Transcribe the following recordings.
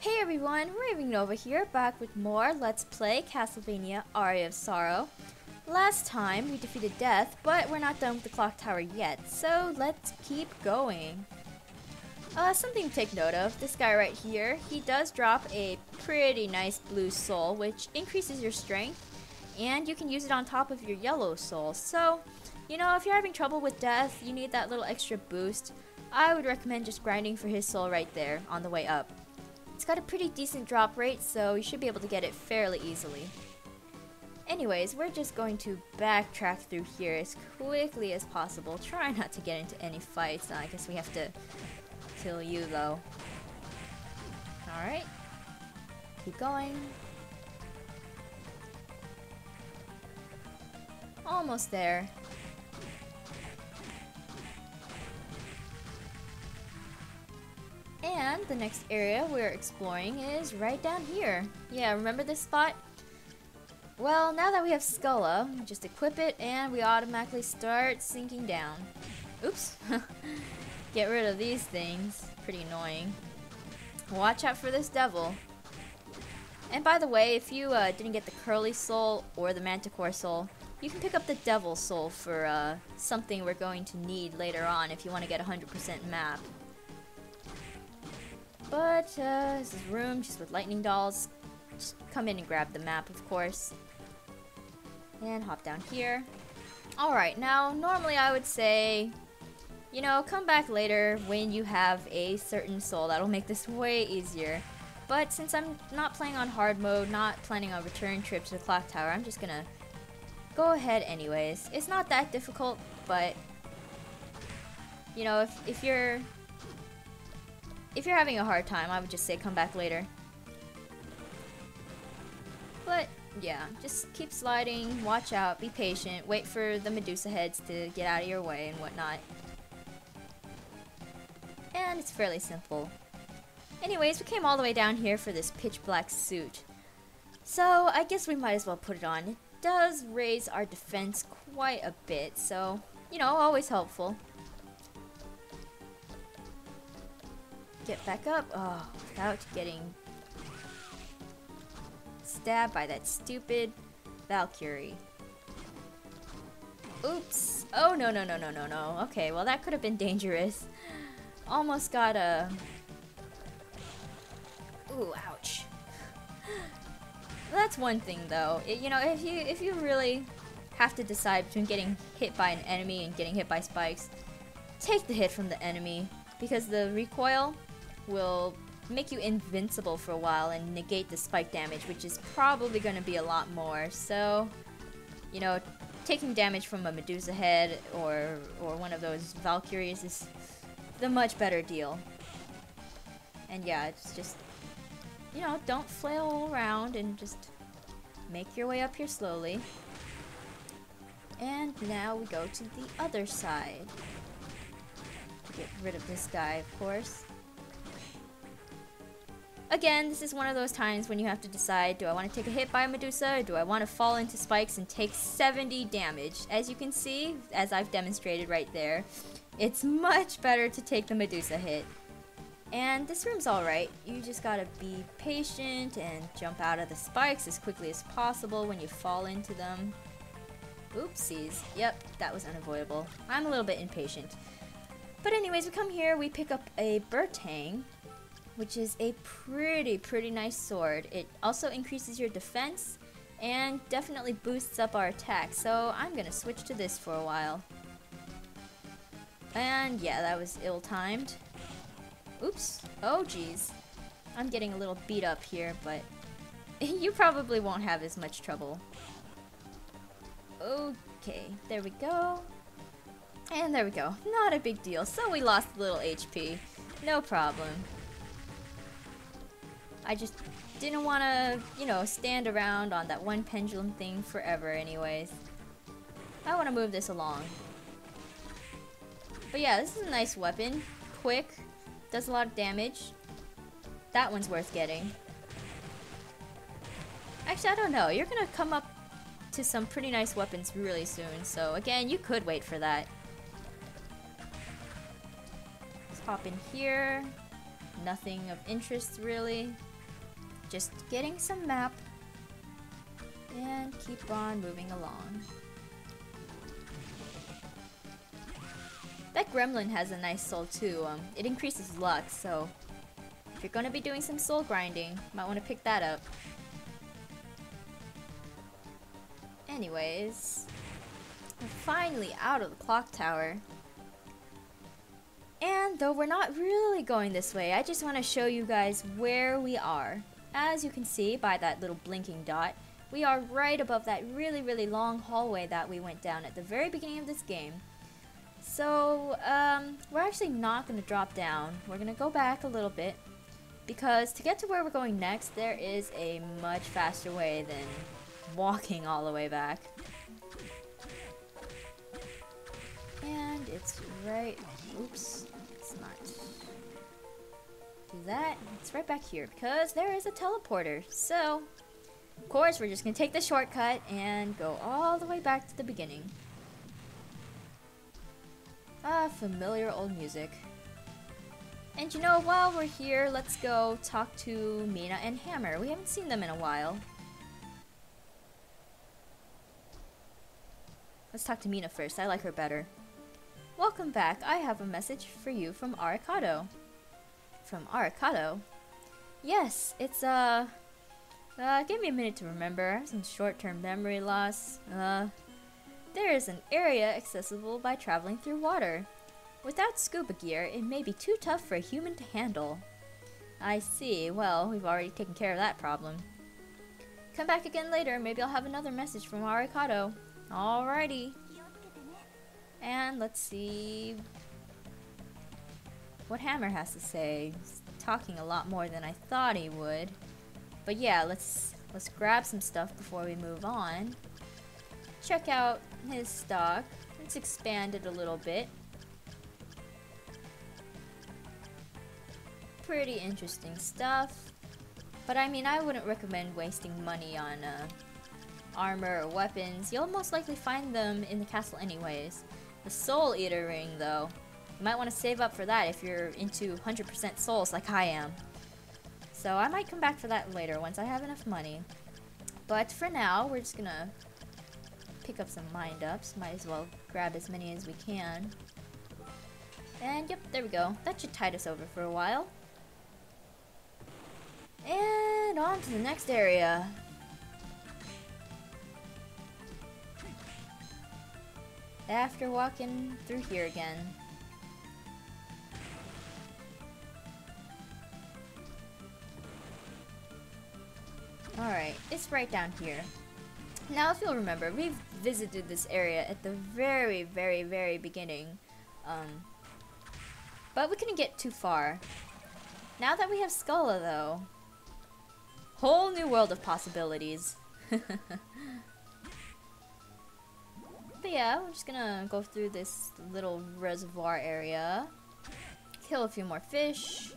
Hey everyone, Raving Nova here, back with more Let's Play Castlevania Aria of Sorrow. Last time we defeated Death, but we're not done with the clock tower yet, so let's keep going. Something to take note of, this guy right here, he does drop a pretty nice blue soul, which increases your strength, and you can use it on top of your yellow soul. So, you know, if you're having trouble with Death, you need that little extra boost, I would recommend just grinding for his soul right there on the way up. It's got a pretty decent drop rate, so you should be able to get it fairly easily. Anyways, we're just going to backtrack through here as quickly as possible. Try not to get into any fights. I guess we have to kill you though. Alright. Keep going. Almost there. And the next area we're exploring is right down here. Yeah, remember this spot? Well, now that we have Skulla, we just equip it and we automatically start sinking down. Oops. Get rid of these things. Pretty annoying. Watch out for this devil. And by the way, if you didn't get the Curly Soul or the Manticore Soul, you can pick up the Devil Soul for something we're going to need later on if you want to get 100% map. But this is room just with lightning dolls. Just come in and grab the map, of course. And hop down here. Alright, now normally I would say, you know, come back later when you have a certain soul. That'll make this way easier. But since I'm not playing on hard mode, not planning on return trip to the clock tower, I'm just gonna go ahead anyways. It's not that difficult, but you know, if you're having a hard time, I would just say come back later. But yeah, just keep sliding, watch out, be patient, wait for the Medusa heads to get out of your way and whatnot. And it's fairly simple. Anyways, we came all the way down here for this pitch black suit. So I guess we might as well put it on. It does raise our defense quite a bit, so, you know, always helpful. Get back up. Oh, without getting stabbed by that stupid Valkyrie. Oops. Oh, no, no, no, no, no, no. Okay, well, that could have been dangerous. Almost got a... Ooh, ouch. That's one thing, though. You know, if you really have to decide between getting hit by an enemy and getting hit by spikes, take the hit from the enemy, because the recoil will make you invincible for a while and negate the spike damage, which is probably going to be a lot more. So, you know, taking damage from a Medusa head or one of those Valkyries is the much better deal. And yeah, it's just, you know, don't flail around and just make your way up here slowly. And now we go to the other side. Get rid of this guy, of course. Again, this is one of those times when you have to decide, do I want to take a hit by a Medusa or do I want to fall into spikes and take 70 damage? As you can see, as I've demonstrated right there, it's much better to take the Medusa hit. And this room's alright. You just gotta be patient and jump out of the spikes as quickly as possible when you fall into them. Oopsies. Yep, that was unavoidable. I'm a little bit impatient. But anyways, we come here, we pick up a Bertang, which is a pretty nice sword. It also increases your defense and definitely boosts up our attack. So I'm gonna switch to this for a while. And yeah, that was ill-timed. Oops. Oh geez. I'm getting a little beat up here, but you probably won't have as much trouble. Okay, there we go. And there we go. Not a big deal. So we lost a little HP. No problem. I just didn't want to, you know, stand around on that one pendulum thing forever anyways. I want to move this along. But yeah, this is a nice weapon. Quick. Does a lot of damage. That one's worth getting. Actually, I don't know. You're going to come up to some pretty nice weapons really soon. So again, you could wait for that. Let's hop in here. Nothing of interest really. Just getting some map and keep on moving along. That gremlin has a nice soul too. It increases luck, so if you're gonna be doing some soul grinding, you might want to pick that up. Anyways, we're finally out of the clock tower. And though we're not really going this way, I just want to show you guys where we are. As you can see by that little blinking dot, we are right above that really long hallway that we went down at the very beginning of this game. So, we're actually not going to drop down. We're going to go back a little bit, because to get to where we're going next, there is a much faster way than walking all the way back. And it's right... Oops. It's not. Do that. It's right back here, because there is a teleporter. So, of course, we're just going to take the shortcut and go all the way back to the beginning. Ah, familiar old music. And you know, while we're here, let's go talk to Mina and Hammer. We haven't seen them in a while. Let's talk to Mina first. I like her better. Welcome back. I have a message for you from Aricado. From Aricado? Yes, it's, give me a minute to remember. I have some short-term memory loss. There is an area accessible by traveling through water. Without scuba gear, it may be too tough for a human to handle. I see. Well, we've already taken care of that problem. Come back again later. Maybe I'll have another message from Aricado. Alrighty. And let's see what Hammer has to say. He's talking a lot more than I thought he would. But yeah, let's grab some stuff before we move on. Check out his stock. It's expanded a little bit. Pretty interesting stuff. But I mean, I wouldn't recommend wasting money on armor or weapons. You'll most likely find them in the castle anyways. The Soul Eater ring, though, you might want to save up for that if you're into 100% souls like I am. So I might come back for that later once I have enough money. But for now, we're just gonna pick up some mind-ups. Might as well grab as many as we can. And yep, there we go. That should tide us over for a while. And on to the next area. After walking through here again. Alright, it's right down here. Now if you'll remember, we've visited this area at the very beginning. But we couldn't get too far. Now that we have Skulla though, whole new world of possibilities. But yeah, we're just gonna go through this little reservoir area, kill a few more fish.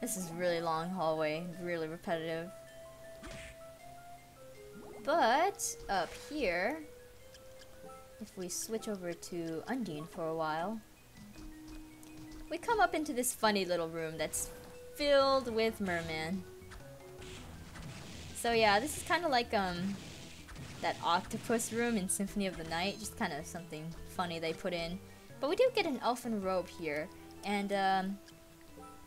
This is a really long hallway, really repetitive. But up here, if we switch over to Undine for a while, we come up into this funny little room that's filled with merman. So yeah, this is kind of like that octopus room in Symphony of the Night, just kind of something funny they put in. But we do get an elfin robe here, and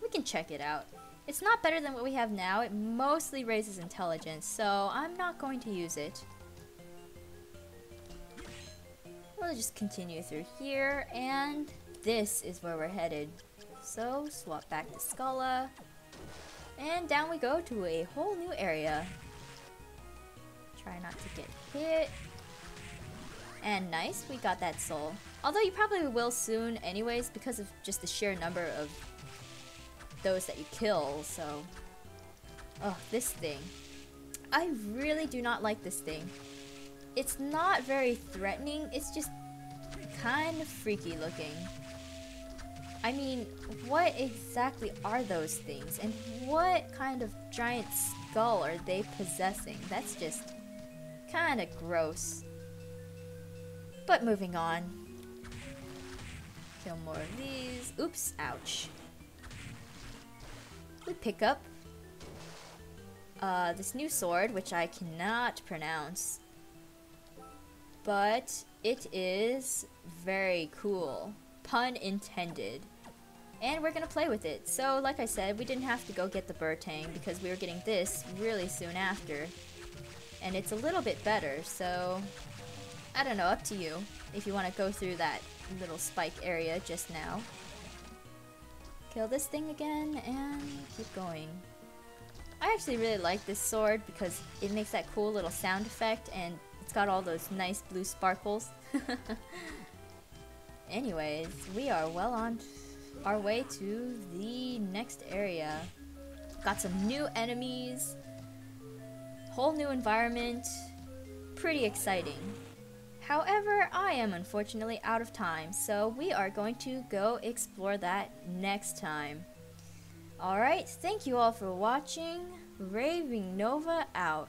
we can check it out. It's not better than what we have now. It mostly raises intelligence, so I'm not going to use it. We'll just continue through here, and this is where we're headed. So swap back to Skulla, and down we go to a whole new area. Try not to get hit. And nice, we got that soul. Although you probably will soon anyways, because of just the sheer number of those that you kill, so... Oh, this thing. I really do not like this thing. It's not very threatening, it's just kind of freaky looking. I mean, what exactly are those things? And what kind of giant skull are they possessing? That's just kind of gross. But moving on. Kill more of these. Oops, ouch. We pick up this new sword, which I cannot pronounce, but it is very cool. Pun intended. And we're gonna play with it. So, like I said, we didn't have to go get the Burtang because we were getting this really soon after. And it's a little bit better, so I don't know, up to you if you want to go through that little spike area just now. Kill this thing again and keep going. I actually really like this sword because it makes that cool little sound effect and it's got all those nice blue sparkles. Anyways, we are well on our way to the next area. Got some new enemies, whole new environment, pretty exciting. However, I am unfortunately out of time, so we are going to go explore that next time. Alright, thank you all for watching. Raving Nova out.